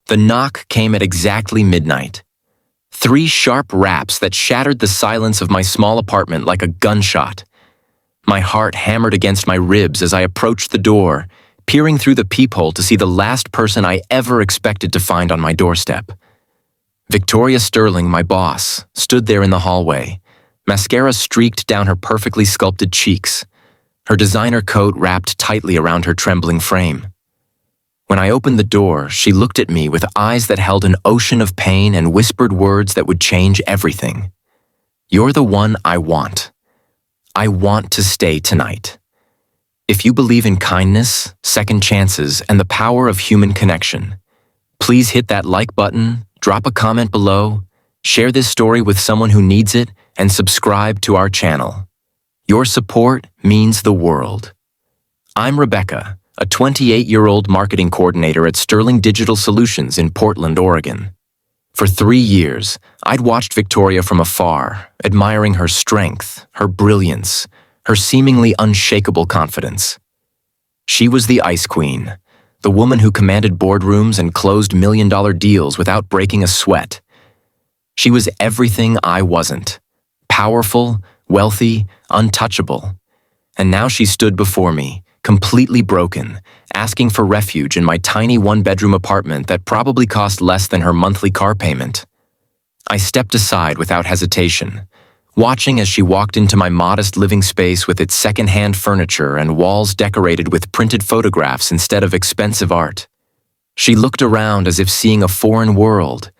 The knock came at exactly midnight. 3 sharp raps that shattered the silence of my small apartment like a gunshot. My heart hammered against my ribs as I approached the door, peering through the peephole to see the last person I ever expected to find on my doorstep. Victoria Sterling, my boss, stood there in the hallway, mascara streaked down her perfectly sculpted cheeks, her designer coat wrapped tightly around her trembling frame. When I opened the door, she looked at me with eyes that held an ocean of pain and whispered words that would change everything. "You're the one I want. I want to stay tonight. If you believe in kindness, second chances, and the power of human connection, please hit that like button, drop a comment below, share this story with someone who needs it, and subscribe to our channel. Your support means the world." I'm Rebecca, a 28-year-old marketing coordinator at Sterling Digital Solutions in Portland, Oregon. For 3 years, I'd watched Victoria from afar, admiring her strength, her brilliance, her seemingly unshakable confidence. She was the Ice Queen, the woman who commanded boardrooms and closed million-dollar deals without breaking a sweat. She was everything I wasn't: powerful, wealthy, untouchable. And now she stood before me, completely broken, asking for refuge in my tiny one-bedroom apartment that probably cost less than her monthly car payment. I stepped aside without hesitation, watching as she walked into my modest living space with its second-hand furniture and walls decorated with printed photographs instead of expensive art. She looked around as if seeing a foreign world,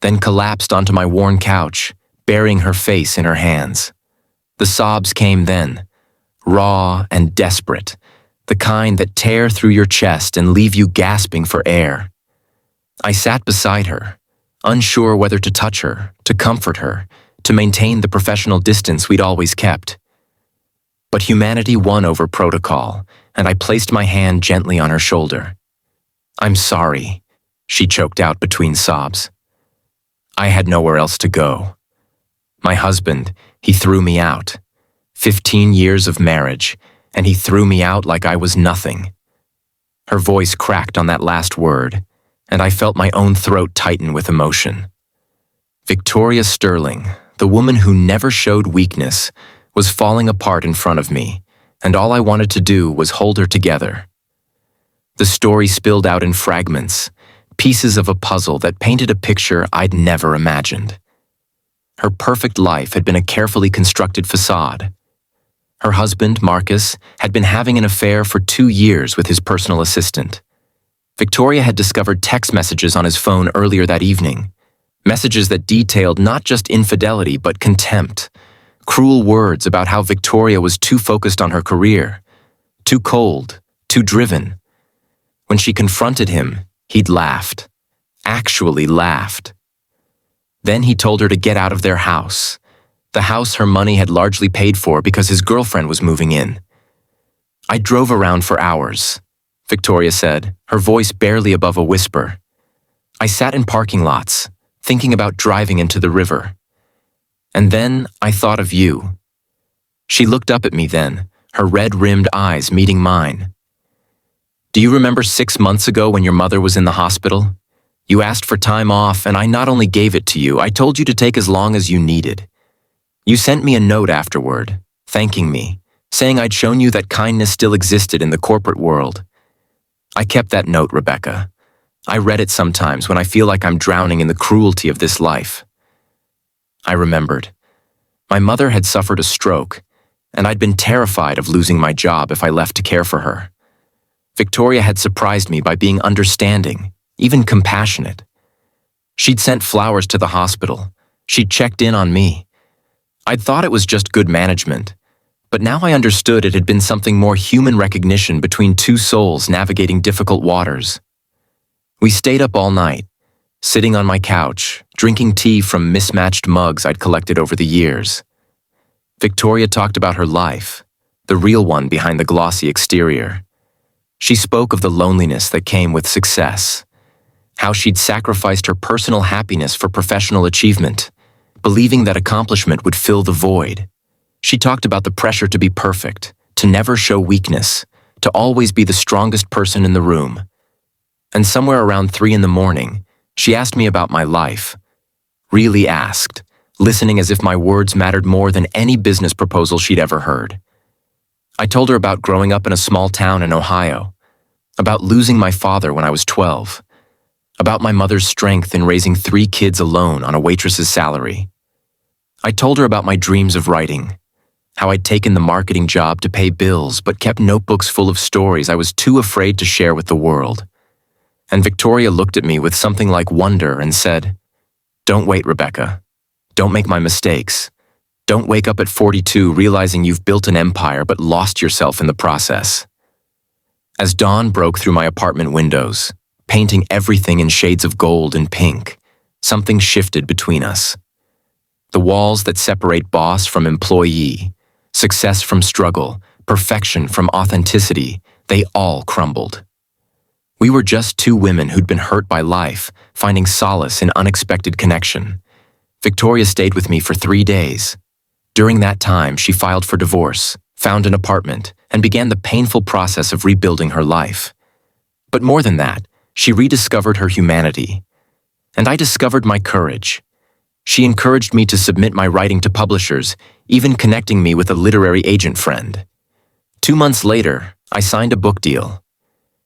then collapsed onto my worn couch, burying her face in her hands. The sobs came then, raw and desperate, the kind that tear through your chest and leave you gasping for air. I sat beside her, unsure whether to touch her, to comfort her, to maintain the professional distance we'd always kept. But humanity won over protocol, and I placed my hand gently on her shoulder. "I'm sorry," she choked out between sobs. I had nowhere else to go. My husband, he threw me out. 15 years of marriage, and he threw me out like I was nothing. Her voice cracked on that last word, and I felt my own throat tighten with emotion. Victoria Sterling, the woman who never showed weakness, was falling apart in front of me, and all I wanted to do was hold her together. The story spilled out in fragments, pieces of a puzzle that painted a picture I'd never imagined. Her perfect life had been a carefully constructed facade. Her husband, Marcus, had been having an affair for 2 years with his personal assistant. Victoria had discovered text messages on his phone earlier that evening, messages that detailed not just infidelity but contempt, cruel words about how Victoria was too focused on her career, too cold, too driven. When she confronted him, he'd laughed, actually laughed. Then he told her to get out of their house, the house her money had largely paid for because his girlfriend was moving in. "I drove around for hours," Victoria said, her voice barely above a whisper. "I sat in parking lots, thinking about driving into the river. And then I thought of you." She looked up at me then, her red-rimmed eyes meeting mine. "Do you remember 6 months ago when your mother was in the hospital? You asked for time off, and I not only gave it to you, I told you to take as long as you needed. You sent me a note afterward, thanking me, saying I'd shown you that kindness still existed in the corporate world. I kept that note, Rebecca. I read it sometimes when I feel like I'm drowning in the cruelty of this life." I remembered. My mother had suffered a stroke, and I'd been terrified of losing my job if I left to care for her. Victoria had surprised me by being understanding, even compassionate. She'd sent flowers to the hospital. She'd checked in on me. I'd thought it was just good management, but now I understood it had been something more: human recognition between 2 souls navigating difficult waters. We stayed up all night, sitting on my couch, drinking tea from mismatched mugs I'd collected over the years. Victoria talked about her life, the real one behind the glossy exterior. She spoke of the loneliness that came with success, how she'd sacrificed her personal happiness for professional achievement, believing that accomplishment would fill the void. She talked about the pressure to be perfect, to never show weakness, to always be the strongest person in the room. And somewhere around 3 in the morning, She asked me about my life. Really asked, listening as if my words mattered more than any business proposal she'd ever heard. I told her about growing up in a small town in Ohio, about losing my father when I was 12, about my mother's strength in raising 3 kids alone on a waitress's salary. I told her about my dreams of writing, how I'd taken the marketing job to pay bills but kept notebooks full of stories I was too afraid to share with the world. And Victoria looked at me with something like wonder and said, "Don't wait, Rebecca. Don't make my mistakes. Don't wake up at 42 realizing you've built an empire but lost yourself in the process." As dawn broke through my apartment windows, painting everything in shades of gold and pink, something shifted between us. The walls that separate boss from employee, success from struggle, perfection from authenticity, they all crumbled. We were just 2 women who'd been hurt by life, finding solace in unexpected connection. Victoria stayed with me for 3 days. During that time, she filed for divorce, found an apartment, and began the painful process of rebuilding her life. But more than that, she rediscovered her humanity. And I discovered my courage. She encouraged me to submit my writing to publishers, even connecting me with a literary agent friend. 2 months later, I signed a book deal.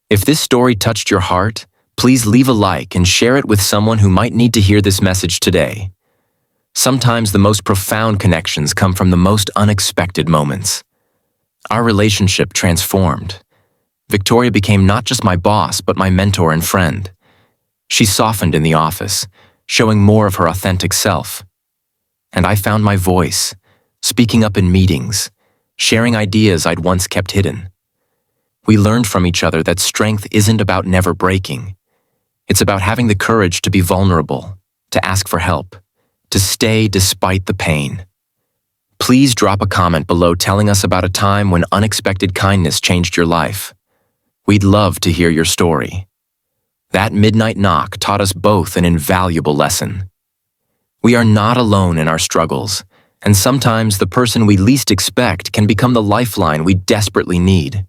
If this story touched your heart, please leave a like and share it with someone who might need to hear this message today. Sometimes the most profound connections come from the most unexpected moments. Our relationship transformed. Victoria became not just my boss, but my mentor and friend. She softened in the office, showing more of her authentic self. And I found my voice, speaking up in meetings, sharing ideas I'd once kept hidden. We learned from each other that strength isn't about never breaking. It's about having the courage to be vulnerable, to ask for help, to stay despite the pain. Please drop a comment below telling us about a time when unexpected kindness changed your life. We'd love to hear your story. That midnight knock taught us both an invaluable lesson. We are not alone in our struggles, and sometimes the person we least expect can become the lifeline we desperately need.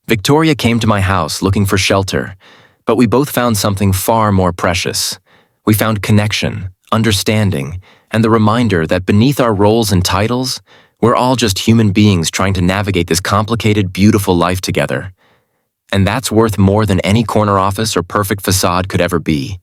Victoria came to my house looking for shelter, but we both found something far more precious. We found connection, understanding, and the reminder that beneath our roles and titles, we're all just human beings trying to navigate this complicated, beautiful life together. And that's worth more than any corner office or perfect facade could ever be.